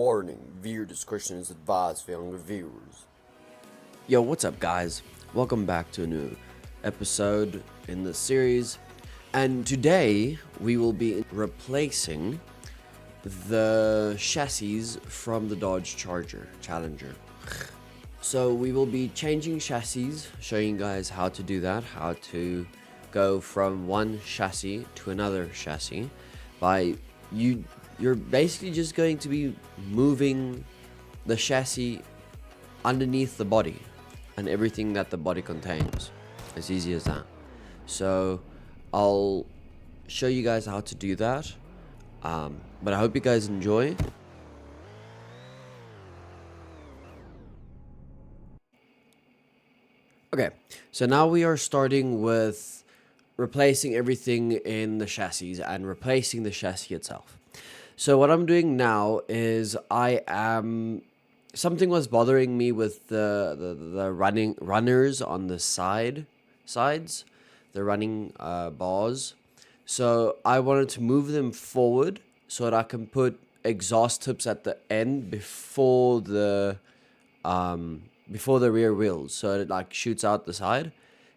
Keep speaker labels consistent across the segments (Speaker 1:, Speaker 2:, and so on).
Speaker 1: Warning, viewer discretion is advised for younger viewers.
Speaker 2: Yo, what's up, guys? Welcome back to a new episode in the series. And today we will be replacing the chassis from the Dodge Challenger. So we will be changing chassis, showing you guys how to do that, how to go from one chassis to another chassis by you're basically just going to be moving the chassis underneath the body and everything that the body contains. As easy as that. So I'll show you guys how to do that, but I hope you guys enjoy. Okay, so now we are starting with replacing everything in the chassis and replacing the chassis itself. So what I'm doing now is something was bothering me with the runners on the sides, the running bars. So I wanted to move them forward so that I can put exhaust tips at the end before the rear wheels, so it like shoots out the side.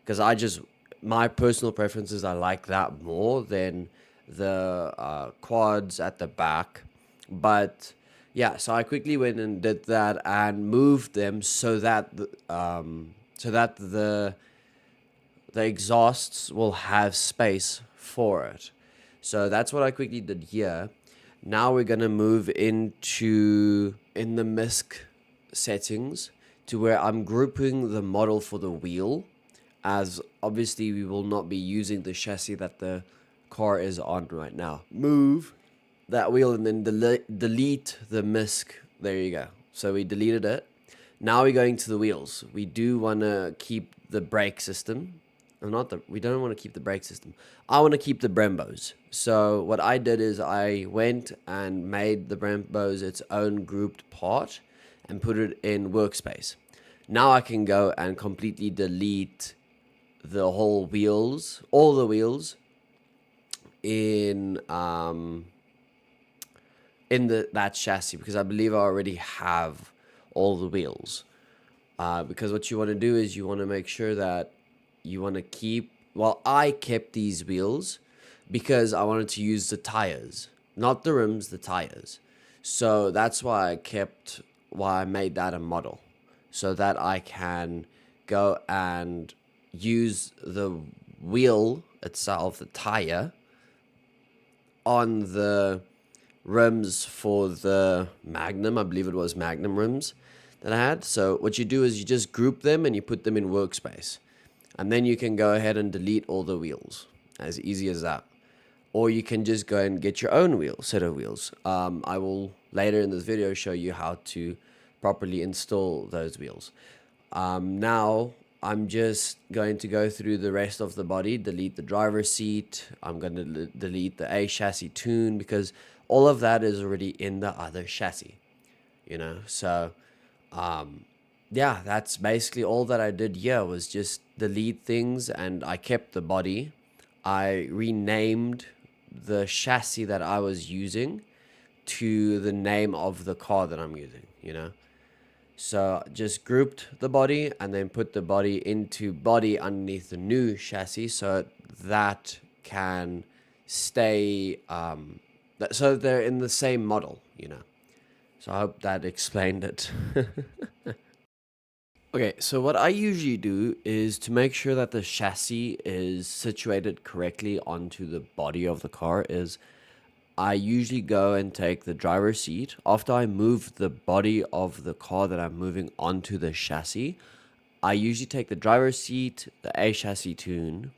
Speaker 2: Because my personal preference is I like that more than the quads at the back. But yeah, so I quickly went and did that and moved them so that the exhausts will have space for it. So that's what I quickly did here. Now we're gonna move in the MISC settings to where I'm grouping the model for the wheel, as obviously we will not be using the chassis that the car is on right now. Move that wheel and then delete the MISC. There you go. So we deleted it. Now we're going to the wheels. We do want to keep the brake system. We don't want to keep the brake system. I want to keep the Brembos. So what I did is I went and made the Brembos its own grouped part and put it in workspace. Now I can go and completely delete the whole wheels, all the wheels in that chassis, because I believe I already have all the wheels. Because what you want to do is you want to make sure that you want to keep. Well, I kept these wheels because I wanted to use the tires, not the rims, the tires. So that's why I made that a model, so that I can go and use the wheel itself, the tire, on the rims for the Magnum. I believe it was Magnum rims that I had. So what you do is you just group them and you put them in workspace. And then you can go ahead and delete all the wheels. As easy as that. Or you can just go and get your own set of wheels. I will later in this video show you how to properly install those wheels. Now I'm just going to go through the rest of the body, delete the driver's seat. I'm going to delete the A chassis tune because all of that is already in the other chassis, So, yeah, that's basically all that I did here was just delete things, and I kept the body. I renamed the chassis that I was using to the name of the car that I'm using, So just grouped the body and then put the body into body underneath the new chassis so that can stay, so they're in the same model, So I hope that explained it. Okay, so what I usually do is to make sure that the chassis is situated correctly onto the body of the car is I usually go and take the driver's seat. After I move the body of the car that I'm moving onto the chassis, I usually take the driver's seat, the A chassis tune.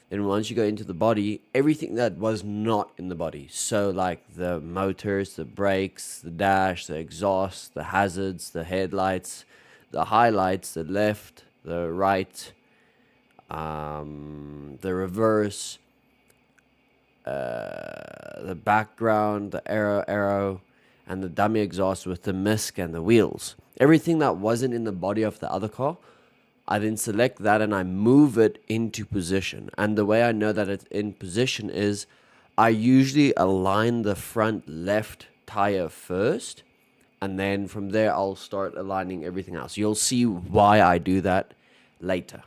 Speaker 2: Then once you go into the body, everything that was not in the body. So like the motors, the brakes, the dash, the exhaust, the hazards, the headlights, the highlights, the left, the right, the reverse, the background, the arrow, and the dummy exhaust with the MISC and the wheels. Everything that wasn't in the body of the other car, I then select that and I move it into position. And the way I know that it's in position is I usually align the front left tire first And then from there, I'll start aligning everything else. You'll see why I do that later.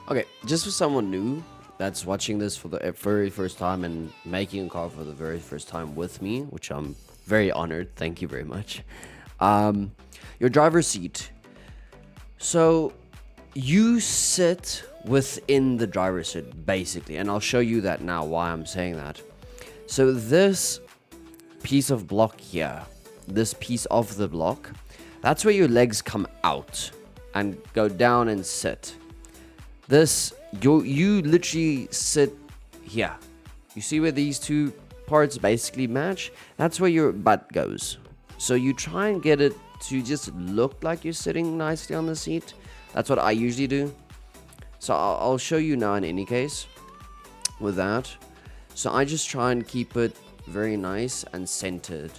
Speaker 2: Okay, just for someone new that's watching this for the very first time and making a car for the very first time with me, which I'm very honored. Thank you very much. Your driver's seat. So you sit within the driver's seat, basically, and I'll show you that now why I'm saying that. So this piece of block here, this piece of the block, that's where your legs come out and go down and sit. This, you literally sit here. You see where these two parts basically match? That's where your butt goes. So you try and get it to just look like you're sitting nicely on the seat. That's what I usually do. So I'll show you now in any case with that. So I just try and keep it very nice and centered.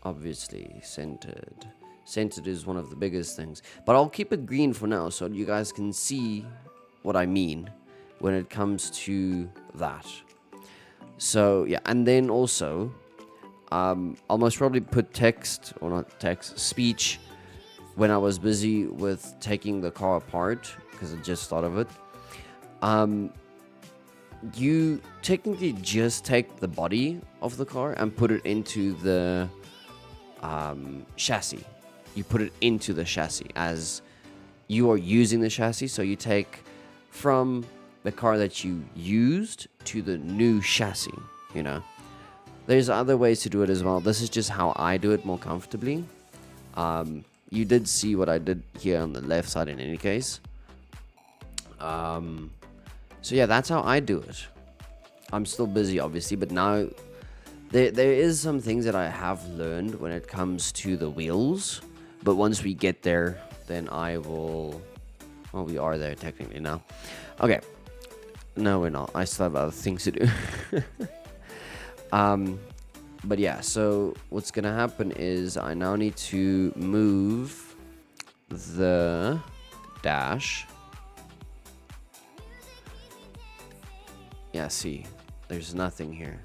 Speaker 2: Obviously, centered. Centered is one of the biggest things. But I'll keep it green for now so you guys can see what I mean when it comes to that. So, yeah. And then also, I'll most probably put text, or not text, speech when I was busy with taking the car apart, because I just thought of it. You technically just take the body of the car and put it into the chassis. You put it into the chassis as you are using the chassis. So you take from the car that you used to the new chassis, you know. There's other ways to do it as well. This is just how I do it more comfortably. You did see what I did here on the left side in any case. So yeah, that's how I do it. I'm still busy, obviously, but now there is some things that I have learned when it comes to the wheels. But once we get there, then I will... Well, we are there technically now. Okay. No, we're not. I still have other things to do. But yeah, so what's going to happen is I now need to move the dash. Yeah, see, there's nothing here.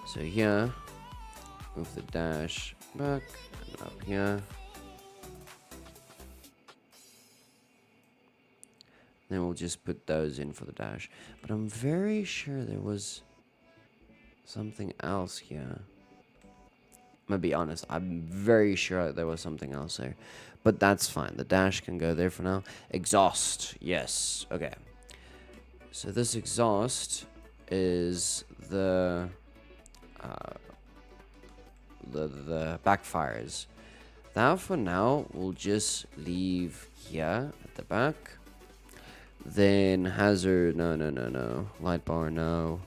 Speaker 2: So here, move the dash back and up here. Then we'll just put those in for the dash. But I'm very sure there was something else here. I'm gonna be honest, I'm very sure there was something else there. But that's fine. The dash can go there for now. Exhaust. Yes. Okay. So this exhaust is the backfires. That for now we'll just leave here at the back. Then hazard, no. Light bar, no.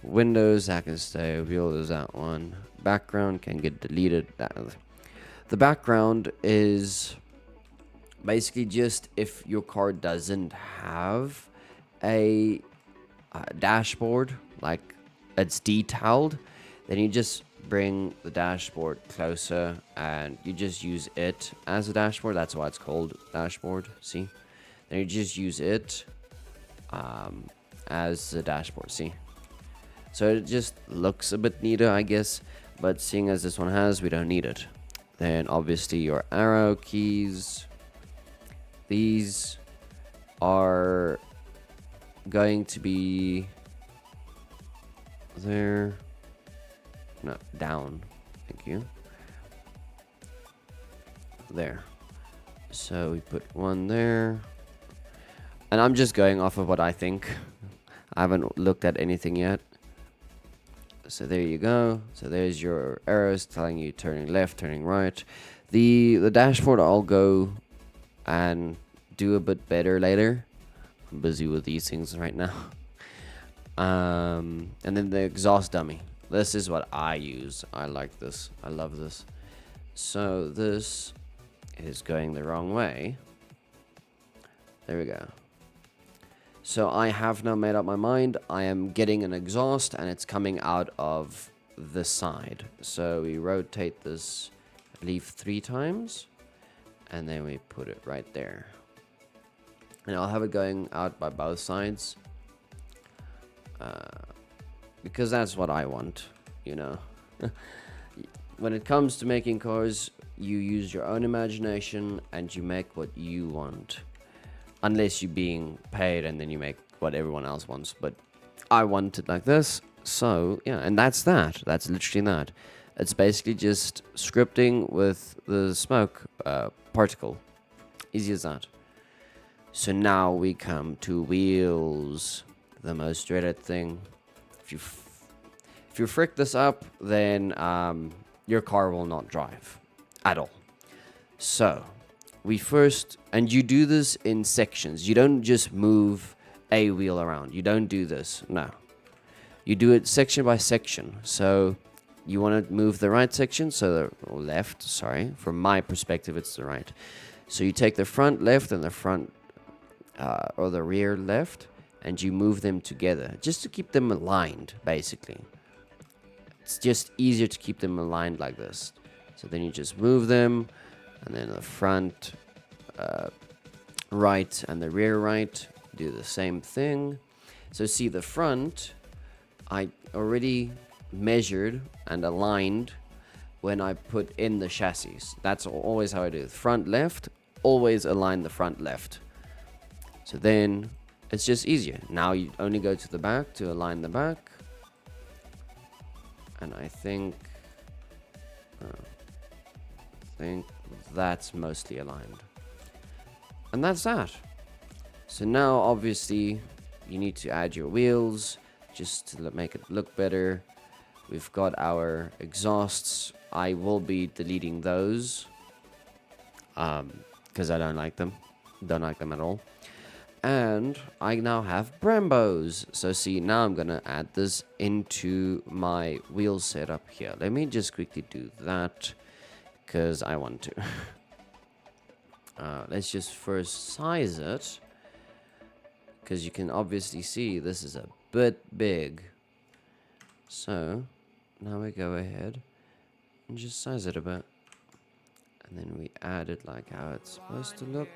Speaker 2: Windows, that can stay. Wheel is that one. Background can get deleted. The background is basically just if your car doesn't have a dashboard, like it's detailed, then you just bring the dashboard closer and you just use it as a dashboard. That's why it's called dashboard. See? Then you just use it as the dashboard. See? So it just looks a bit neater, I guess. But seeing as this one has, we don't need it. Then obviously your arrow keys. These are going to be there. No, down. Thank you. There. So we put one there. And I'm just going off of what I think. I haven't looked at anything yet. So there you go. So there's your arrows telling you turning left, turning right. The dashboard I'll go and do a bit better later. I'm busy with these things right now. And then the exhaust dummy. This is what I use. I like this. I love this. So this is going the wrong way. There we go. So I have now made up my mind. I am getting an exhaust and it's coming out of the side. So we rotate this, I believe, 3 times. And then we put it right there. And I'll have it going out by both sides. Because that's what I want, you know. When it comes to making cars, you use your own imagination and you make what you want. Unless you're being paid and then you make what everyone else wants. But I want it like this. So, yeah, and that's that. That's literally that. It's basically just scripting with the smoke particle. Easy as that. So now we come to wheels. The most dreaded thing. If you frick this up, then your car will not drive at all. So we first, and you do this in sections. You don't just move a wheel around. You don't do this. No. You do it section by section. So you want to move the right section, so the left, sorry. From my perspective, it's the right. So you take the front left and the front, or the rear left, and you move them together, just to keep them aligned, basically. It's just easier to keep them aligned like this. So then you just move them, and then the front right and the rear right do the same thing. So see, the front, I already measured and aligned when I put in the chassis. That's always how I do it. Front left, always align the front left. So then it's just easier. Now you only go to the back to align the back. And I think that's mostly aligned. And that's that. So now obviously you need to add your wheels just to make it look better. We've got our exhausts. I will be deleting those because I don't like them. Don't like them at all. And I now have Brembos. So see, now I'm going to add this into my wheel setup here. Let me just quickly do that because I want to. Let's just first size it. Because you can obviously see this is a bit big. So now we go ahead and just size it a bit. And then we add it like how it's supposed to look.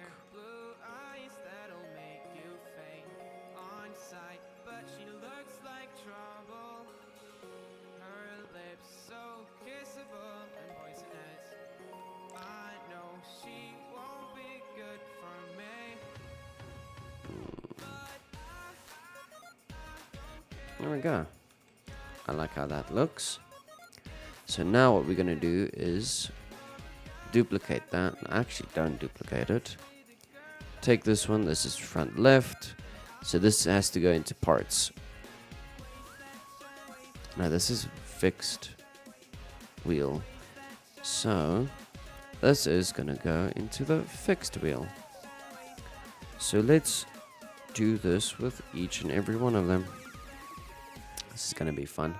Speaker 2: There we go. I like how that looks. So now what we're going to do is duplicate that. Actually, don't duplicate it. Take this one. This is front left. So this has to go into parts. Now this is fixed wheel. So this is going to go into the fixed wheel. So let's do this with each and every one of them. This is going to be fun.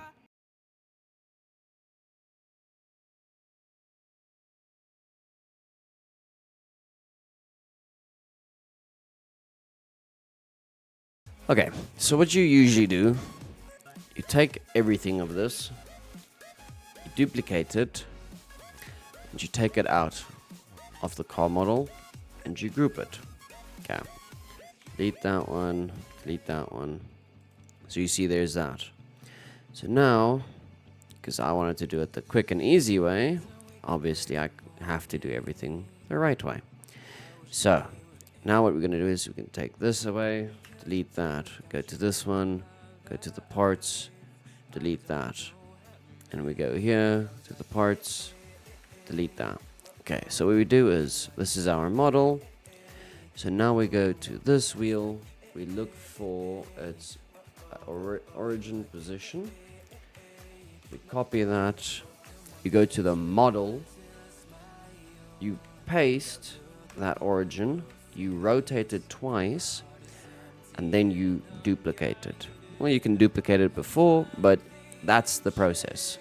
Speaker 2: Okay, so what you usually do, you take everything of this, you duplicate it, and you take it out of the car model, and you group it. Okay, delete that one, delete that one. So you see there's that. So now, because I wanted to do it the quick and easy way, obviously I have to do everything the right way. So, Now what we're going to do is we can take this away, delete that, go to this one, go to the parts, delete that. And we go here to the parts, delete that. Okay, so what we do is, this is our model. So now we go to this wheel, we look for its origin position. We copy that, you go to the model, you paste that origin, you rotate it twice, and then you duplicate it. Well, you can duplicate it before, but that's the process.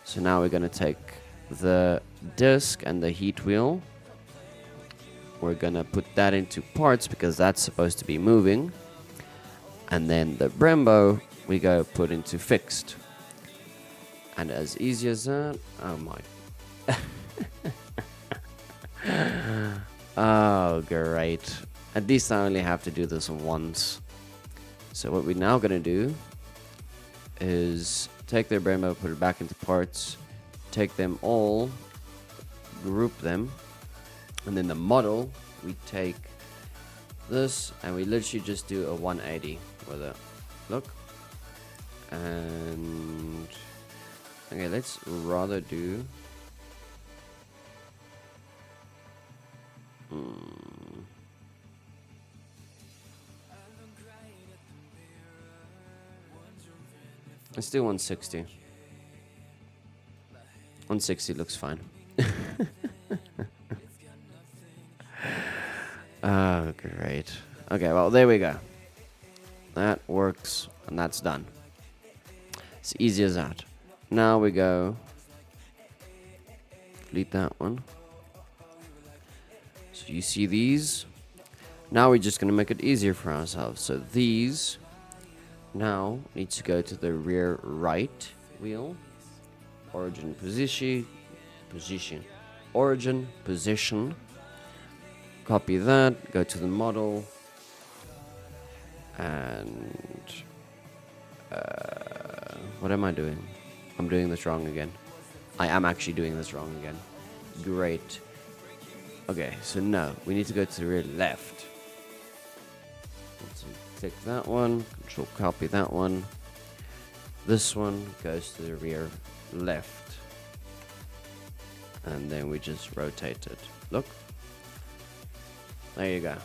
Speaker 2: So now we're going to take the disc and the heat wheel. We're going to put that into parts because that's supposed to be moving. And then the Brembo, we go put into fixed. And as easy as that, oh my. Oh, great. At least I only have to do this once. So what we're now going to do is take their Brembo, put it back into parts, take them all, group them, and then the model, we take this and we literally just do a 180 with it. Look. And okay, let's rather do let's do 160. 160 looks fine. Oh, great. Okay, well, there we go. That works, and that's done. It's easy as that. Now we go. Delete that one. So you see these? Now we're just going to make it easier for ourselves. So these now need to go to the rear right wheel. Origin position. Origin position. Copy that. Go to the model. And what am I doing? I'm doing this wrong again. I am actually doing this wrong again. Great. Okay, so no, we need to go to the rear left. So click that one, control copy that one. This one goes to the rear left. And then we just rotate it. Look. There you go.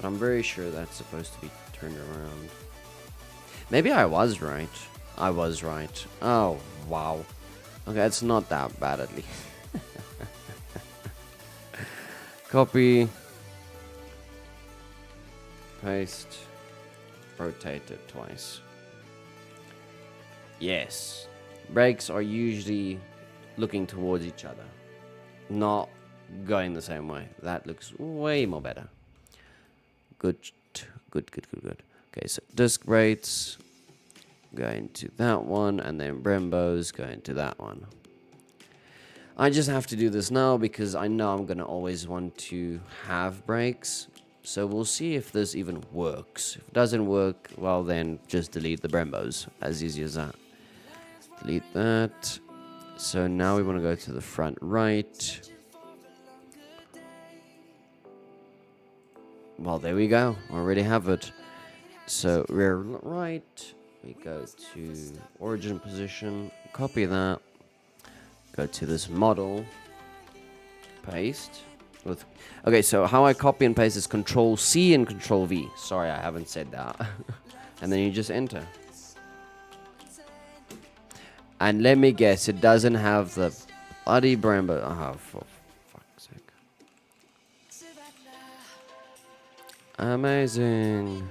Speaker 2: But I'm very sure that's supposed to be turned around. Maybe I was right. I was right. Oh, wow. Okay, it's not that bad at least. Copy. Paste. Rotate it twice. Yes. Brakes are usually looking towards each other. Not going the same way. That looks way more better. Good. Okay, so disc brakes go into that one, and then Brembos go into that one. I just have to do this now because I know I'm going to always want to have brakes. So we'll see if this even works. If it doesn't work, well then just delete the Brembos. As easy as that. Delete that. So now we want to go to the front right. Well, there we go. Already have it. So rear right. We go to origin position. Copy that. Go to this model. Paste. Okay, so how I copy and paste is Control C and Control V. Sorry, I haven't said that. And then you just enter. And let me guess, it doesn't have the bloody Brembo. Oh, for fuck's sake. Amazing.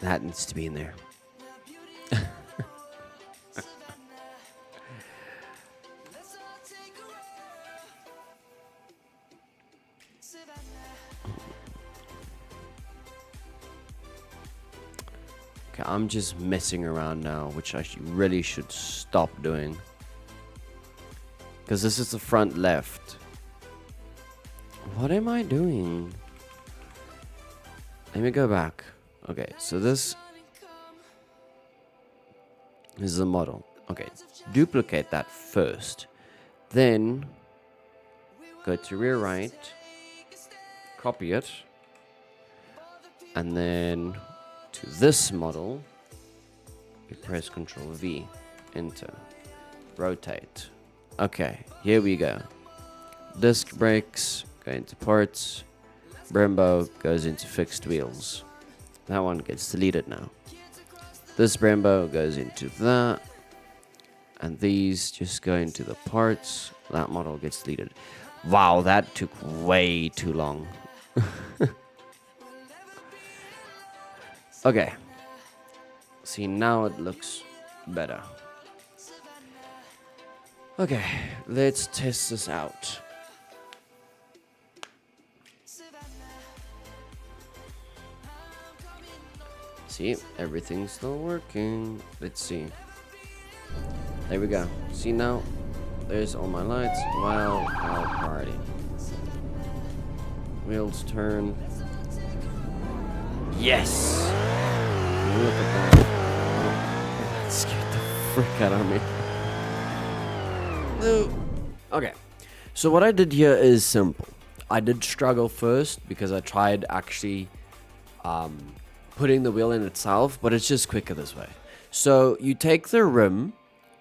Speaker 2: That needs to be in there. Okay, I'm just messing around now, which I really should stop doing. Because this is the front left. What am I doing? Let me go back. Okay, so this is the model. Okay, duplicate that first. Then go to rear right, copy it, and then to this model, we press Ctrl V, enter, rotate. Okay, here we go. Disc brakes go into parts, Brembo goes into fixed wheels. That one gets deleted now. This Brembo goes into that, and these just go into the parts. That model gets deleted. Wow, that took way too long. Okay. See, now it looks better. Okay, let's test this out. See, everything's still working. Let's see. There we go. See now, there's all my lights. Wow, party. Wheels turn. Yes! Look at that. Oh, that scared the frick out of me. Okay, so what I did here is simple. I did struggle first because I tried actually putting the wheel in itself, but it's just quicker this way. So you take the rim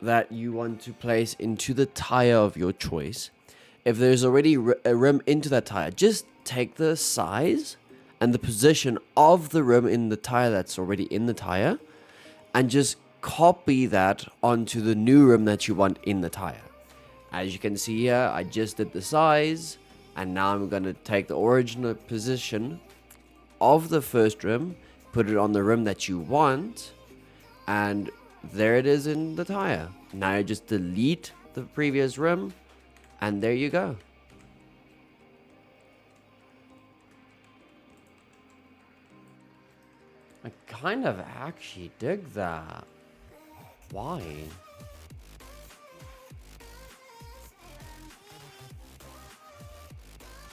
Speaker 2: that you want to place into the tire of your choice. If there's already a rim into that tire, just take the size and the position of the rim in the tire that's already in the tire and just copy that onto the new rim that you want in the tire. As you can see here, I just did the size, and now I'm going to take the original position of the first rim, put it on the rim that you want, and there it is in the tire. Now you just delete the previous rim, and there you go. I kind of actually dig that. Why?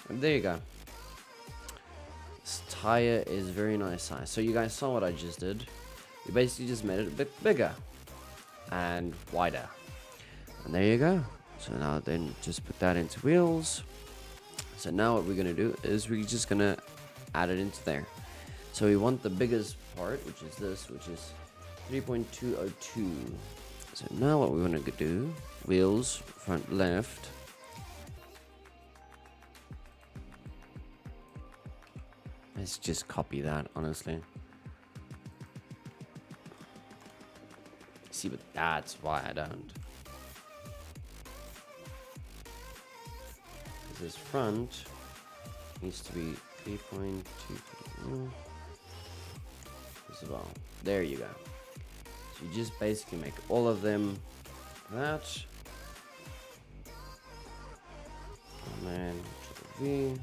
Speaker 2: And there you go. This tire is very nice size. So you guys saw what I just did. We basically just made it a bit bigger and wider. And there you go. So now then just put that into wheels. So now what we're going to do is we're just going to add it into there. So we want the biggest part, which is this, which is 3.202. So now what we want to do, wheels, front left. Let's just copy that, honestly. See, but that's why I don't. This front needs to be 3.2 as well. There you go. So you just basically make all of them that. And then V.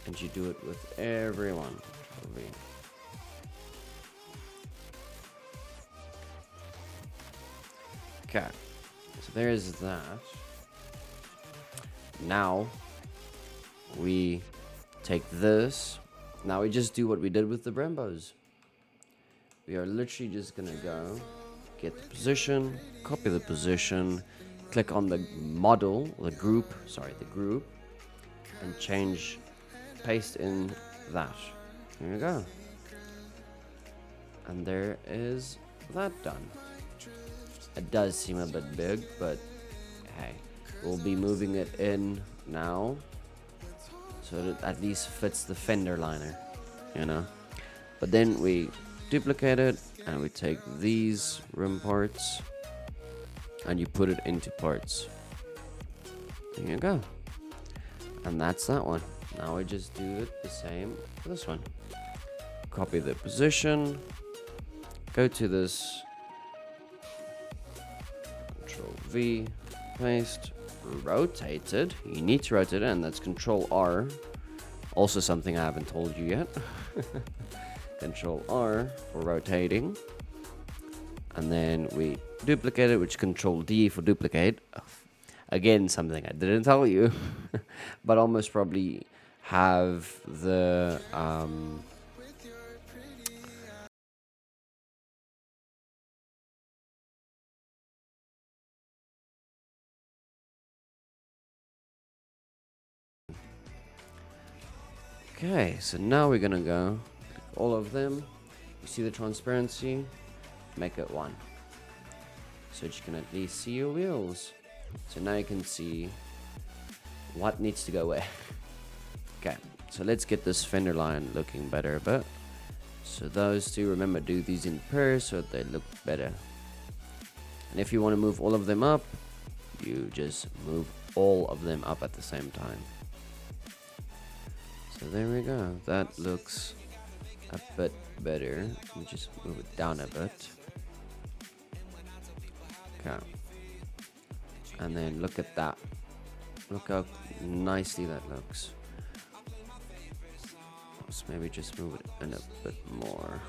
Speaker 2: And you do it with everyone. V. Okay. So there's that. Now we take this. Now we just do what we did with the Brembos. We are literally just gonna go get the position, copy the position, click on the model, the group, and change, paste in that. There you go. And there is that done. It does seem a bit big, but hey. We'll be moving it in now so that it at least fits the fender liner, you know. But then we duplicate it and we take these rim parts and you put it into parts. There you go. And that's that one. Now we just do it the same for this one. Copy the position, go to this, Control V, paste, rotate it. You need to rotate it, and that's Control R. Also something I haven't told you yet. Control R for rotating. And then we duplicate it, which Control D for duplicate. Again, something I didn't tell you. But almost probably have the Okay, so now we're gonna go click all of them. You see the transparency? Make it 1. So you can at least see your wheels. So now you can see what needs to go where. Okay, so let's get this fender line looking better a bit. So those two, remember, do these in pairs so that they look better. And if you want to move all of them up, you just move all of them up at the same time. So there we go. That looks a bit better. Let me just move it down a bit. Okay. And then look at that. Look how nicely that looks. Let's maybe just move it in a bit more.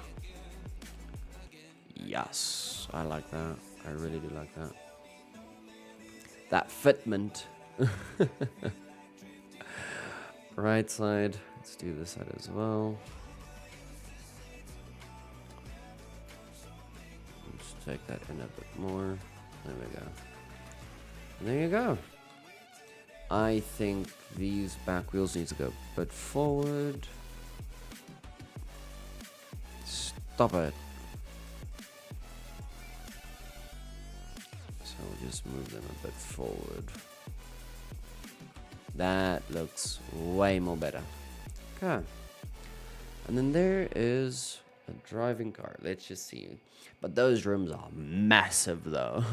Speaker 2: Yes, I like that. I really do like that. That fitment. Right side. Let's do this side as well. Let's take that in a bit more. There we go. And there you go. I think these back wheels need to go a bit forward. Stop it. So we'll just move them a bit forward. That looks way more better. Okay. And then there is a driving car. Let's just see. But those rims are massive though.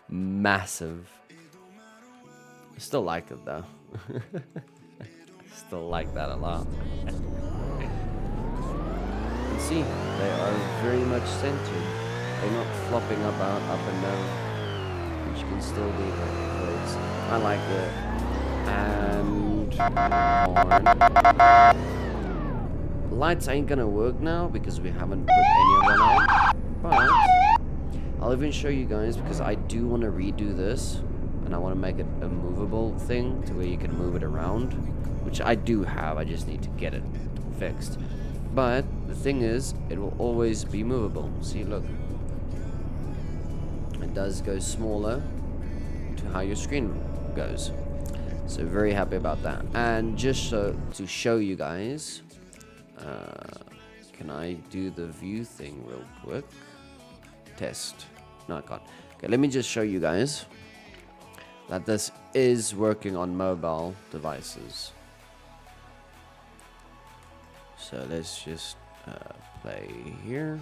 Speaker 2: Massive. I still like it though. Still like that a lot. You can see they are very much centered. They're not flopping up and down, which can still be great. I like it. And lights ain't gonna work now because we haven't put any of them on. But I'll even show you guys because I do want to redo this. And I want to make it a movable thing to where you can move it around, which I do have. I just need to get it fixed. But the thing is, it will always be movable. See, look. It does go smaller to how your screen goes. So very happy about that. And just so to show you guys, can I do the view thing real quick? Test. No, I can't. Okay, let me just show you guys that this is working on mobile devices. So let's just play here.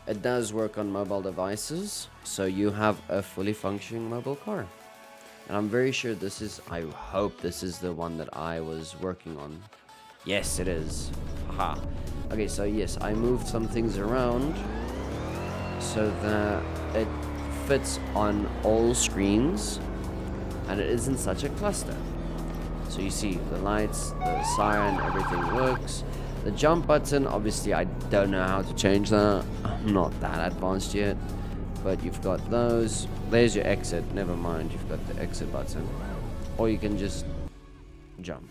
Speaker 2: It does work on mobile devices, so you have a fully functioning mobile car. And I'm very sure this is, I hope this is the one that I was working on. Yes, it is. Haha. Okay, so yes, I moved some things around so that it fits on all screens and it isn't such a cluster. So you see the lights, the siren, everything works. The jump button, obviously I don't know how to change that. I'm not that advanced yet, but you've got those. There's your exit, never mind, you've got the exit button, or you can just jump.